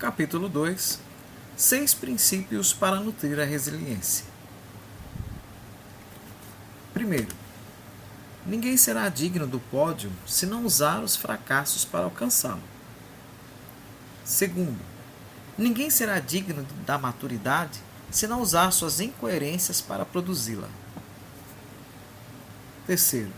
Capítulo 2. 6 princípios para nutrir a resiliência. Primeiro, ninguém será digno do pódio se não usar os fracassos para alcançá-lo. Segundo, ninguém será digno da maturidade se não usar suas incoerências para produzi-la. Terceiro,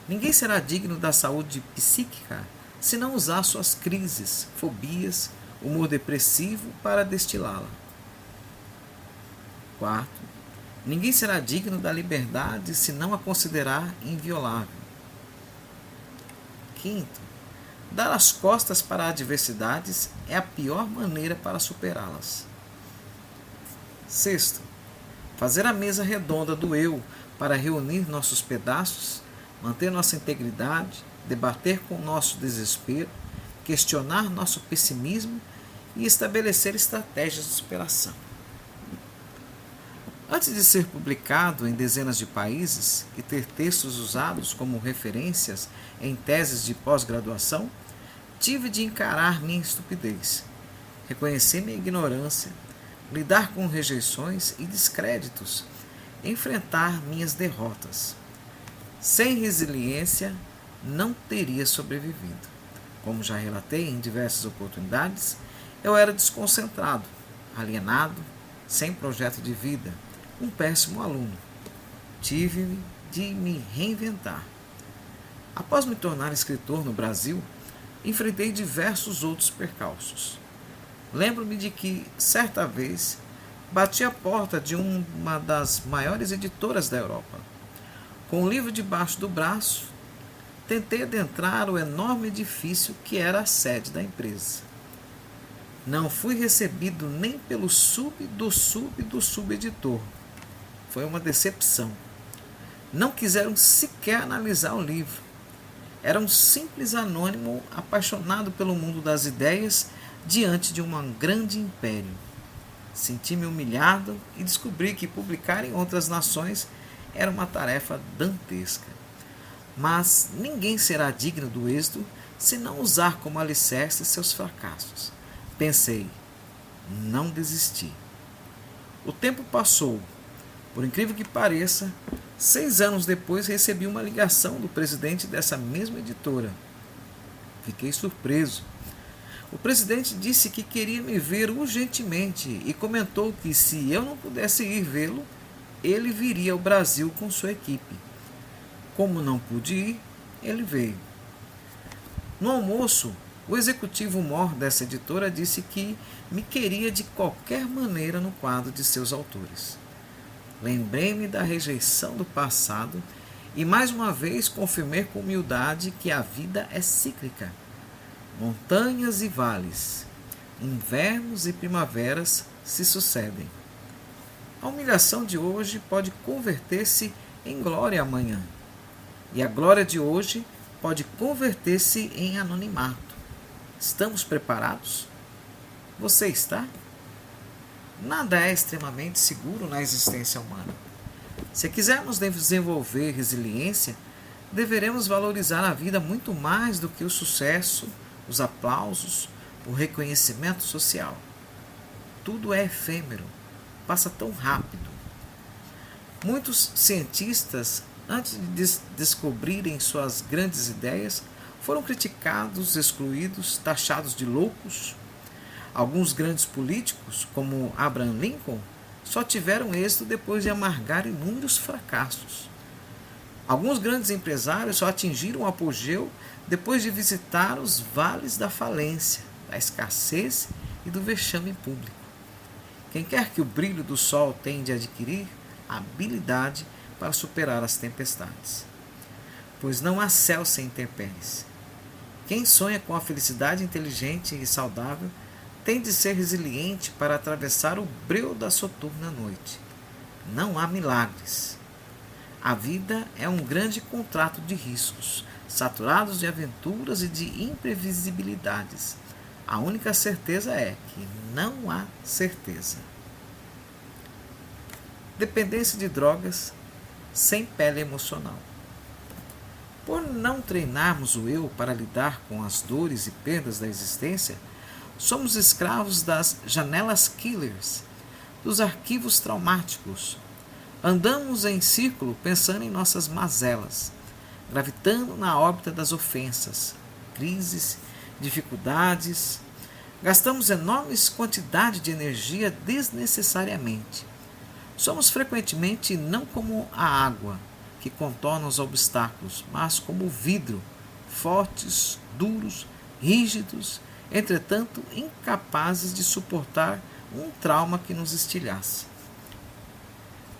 ninguém será digno da saúde psíquica se não usar suas crises, fobias, humor depressivo para destilá-la. Quarto, ninguém será digno da liberdade se não a considerar inviolável. Quinto, dar as costas para adversidades é a pior maneira para superá-las. Sexto, fazer a mesa redonda do eu para reunir nossos pedaços, manter nossa integridade, debater com nosso desespero, questionar nosso pessimismo e estabelecer estratégias de superação. Antes de ser publicado em dezenas de países e ter textos usados como referências em teses de pós-graduação, tive de encarar minha estupidez, reconhecer minha ignorância, lidar com rejeições e descréditos, enfrentar minhas derrotas. Sem resiliência, não teria sobrevivido. Como já relatei em diversas oportunidades, eu era desconcentrado, alienado, sem projeto de vida, um péssimo aluno. Tive de me reinventar. Após me tornar escritor no Brasil, enfrentei diversos outros percalços. Lembro-me de que, certa vez, bati a porta de uma das maiores editoras da Europa. Com o livro debaixo do braço, tentei adentrar o enorme edifício que era a sede da empresa. Não fui recebido nem pelo subeditor. Foi uma decepção. Não quiseram sequer analisar o livro. Era um simples anônimo apaixonado pelo mundo das ideias diante de um grande império. Senti-me humilhado e descobri que publicar em outras nações era uma tarefa dantesca. Mas ninguém será digno do êxito se não usar como alicerce seus fracassos. Pensei, não desisti. O tempo passou. Por incrível que pareça, 6 anos depois recebi uma ligação do presidente dessa mesma editora. Fiquei surpreso. O presidente disse que queria me ver urgentemente e comentou que, se eu não pudesse ir vê-lo, ele viria ao Brasil com sua equipe. Como não pude ir, ele veio. No almoço, o executivo mor dessa editora disse que me queria de qualquer maneira no quadro de seus autores. Lembrei-me da rejeição do passado e mais uma vez confirmei com humildade que a vida é cíclica. Montanhas e vales, invernos e primaveras se sucedem. A humilhação de hoje pode converter-se em glória amanhã. E a glória de hoje pode converter-se em anonimato. Estamos preparados? Você está? Nada é extremamente seguro na existência humana. Se quisermos desenvolver resiliência, deveremos valorizar a vida muito mais do que o sucesso, os aplausos, o reconhecimento social. Tudo é efêmero, passa tão rápido. Muitos cientistas, antes de descobrirem suas grandes ideias, foram criticados, excluídos, taxados de loucos. Alguns grandes políticos, como Abraham Lincoln, só tiveram êxito depois de amargar inúmeros fracassos. Alguns grandes empresários só atingiram o apogeu depois de visitar os vales da falência, da escassez e do vexame público. Quem quer que o brilho do sol tem de adquirir a habilidade para superar as tempestades. Pois não há céu sem intempéries. Quem sonha com a felicidade inteligente e saudável tem de ser resiliente para atravessar o breu da soturna noite. Não há milagres. A vida é um grande contrato de riscos, saturados de aventuras e de imprevisibilidades. A única certeza é que não há certeza. Dependência de drogas sem pele emocional. Por não treinarmos o eu para lidar com as dores e perdas da existência, Somos escravos das janelas killers, dos arquivos traumáticos. Andamos em círculo pensando em nossas mazelas, gravitando na órbita das ofensas, crises, dificuldades. Gastamos enormes quantidades de energia desnecessariamente. Somos frequentemente não como a água, que contorna os obstáculos, mas como o vidro, fortes, duros, rígidos, entretanto incapazes de suportar um trauma que nos estilhasse.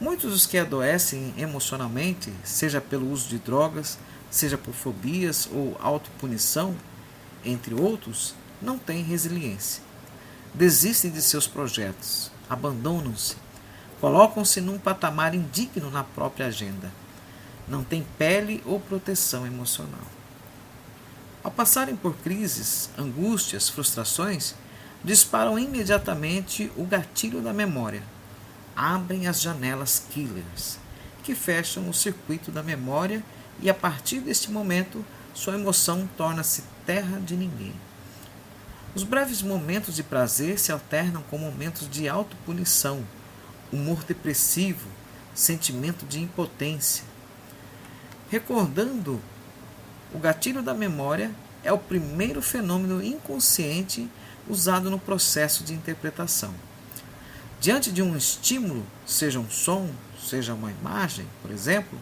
Muitos dos que adoecem emocionalmente, seja pelo uso de drogas, seja por fobias ou autopunição, entre outros, não têm resiliência. Desistem de seus projetos, abandonam-se, colocam-se num patamar indigno na própria agenda. Não têm pele ou proteção emocional. Ao passarem por crises, angústias, frustrações, disparam imediatamente o gatilho da memória. Abrem as janelas killers, que fecham o circuito da memória e, a partir deste momento, sua emoção torna-se terra de ninguém. Os breves momentos de prazer se alternam com momentos de autopunição, humor depressivo, sentimento de impotência. Recordando, o gatilho da memória é o primeiro fenômeno inconsciente usado no processo de interpretação. Diante de um estímulo, seja um som, seja uma imagem, por exemplo,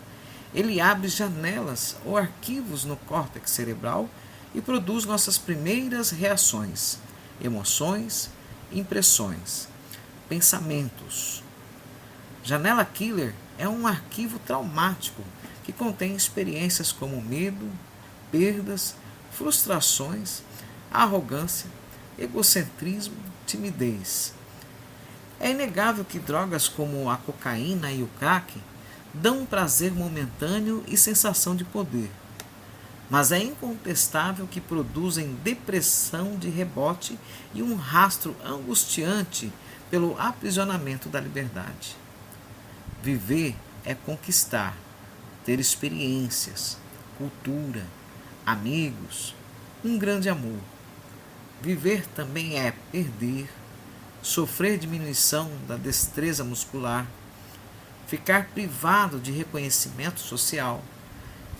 ele abre janelas ou arquivos no córtex cerebral e produz nossas primeiras reações, emoções, impressões, pensamentos. Janela killer é um arquivo traumático que contém experiências como medo, perdas, frustrações, arrogância, egocentrismo, timidez. É inegável que drogas como a cocaína e o crack dão um prazer momentâneo e sensação de poder, mas é incontestável que produzem depressão de rebote e um rastro angustiante pelo aprisionamento da liberdade. Viver é conquistar, ter experiências, cultura, amigos, um grande amor. Viver também é perder, sofrer diminuição da destreza muscular, ficar privado de reconhecimento social,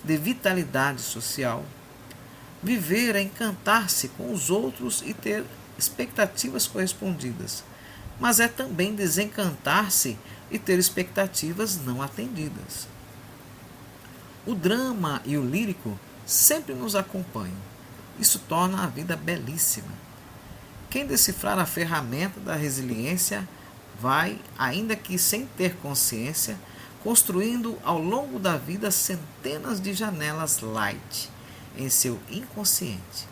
de vitalidade social. Viver é encantar-se com os outros e ter expectativas correspondidas, mas é também desencantar-se e ter expectativas não atendidas. O drama e o lírico sempre nos acompanham. Isso torna a vida belíssima. Quem decifrar a ferramenta da resiliência vai, ainda que sem ter consciência, construindo ao longo da vida centenas de janelas light em seu inconsciente.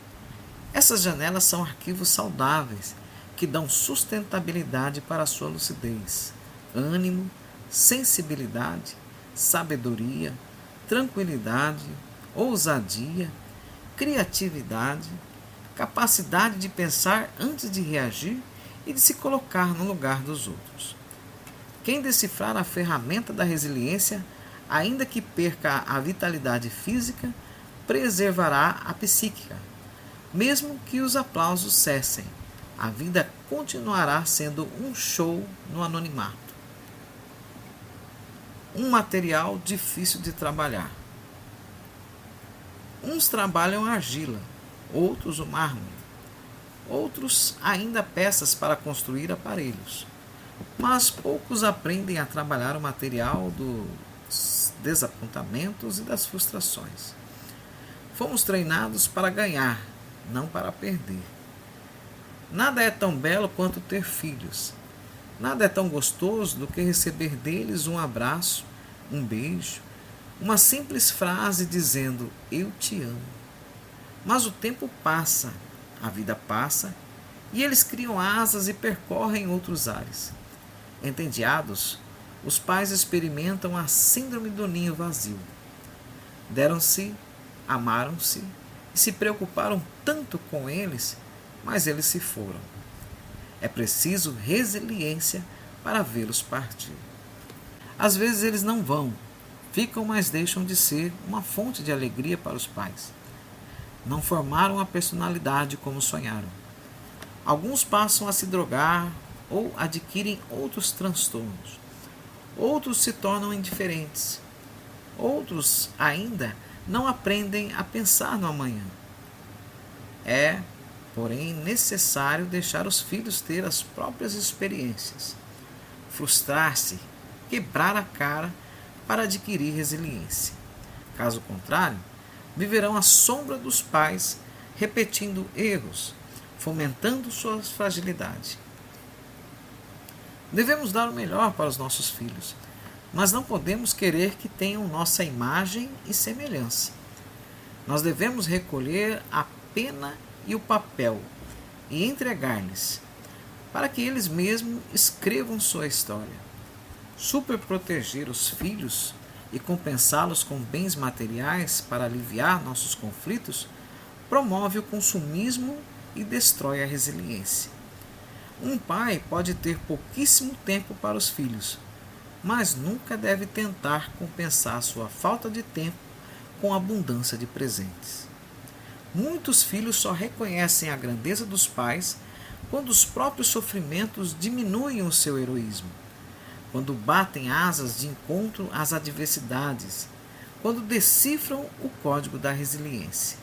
Essas janelas são arquivos saudáveis que dão sustentabilidade para a sua lucidez, ânimo, sensibilidade, sabedoria, tranquilidade, ousadia, criatividade, capacidade de pensar antes de reagir e de se colocar no lugar dos outros. Quem decifrar a ferramenta da resiliência, ainda que perca a vitalidade física, preservará a psíquica. Mesmo que os aplausos cessem, a vida continuará sendo um show no anonimato. Um material difícil de trabalhar. Uns trabalham a argila, outros o mármore, outros ainda peças para construir aparelhos. Mas poucos aprendem a trabalhar o material dos desapontamentos e das frustrações. Fomos treinados para ganhar, não para perder. Nada é tão belo quanto ter filhos. Nada é tão gostoso do que receber deles um abraço, um beijo, uma simples frase dizendo "eu te amo". Mas o tempo passa, a vida passa, e eles criam asas e percorrem outros ares. Entediados, os pais experimentam a síndrome do ninho vazio. Deram-se, amaram-se e se preocuparam tanto com eles, mas eles se foram. É preciso resiliência para vê-los partir. Às vezes eles não vão, ficam, mas deixam de ser uma fonte de alegria para os pais. Não formaram a personalidade como sonharam. Alguns passam a se drogar ou adquirem outros transtornos. Outros se tornam indiferentes. Outros ainda não aprendem a pensar no amanhã. É, porém, necessário deixar os filhos ter as próprias experiências, frustrar-se, quebrar a cara para adquirir resiliência. Caso contrário, viverão à sombra dos pais, repetindo erros, fomentando sua fragilidade. Devemos dar o melhor para os nossos filhos, mas não podemos querer que tenham nossa imagem e semelhança. Nós devemos recolher a pena e o papel e entregar-lhes, para que eles mesmos escrevam sua história. Superproteger os filhos e compensá-los com bens materiais para aliviar nossos conflitos promove o consumismo e destrói a resiliência. Um pai pode ter pouquíssimo tempo para os filhos, mas nunca deve tentar compensar sua falta de tempo com abundância de presentes. Muitos filhos só reconhecem a grandeza dos pais quando os próprios sofrimentos diminuem o seu heroísmo, quando batem asas de encontro às adversidades, quando decifram o código da resiliência.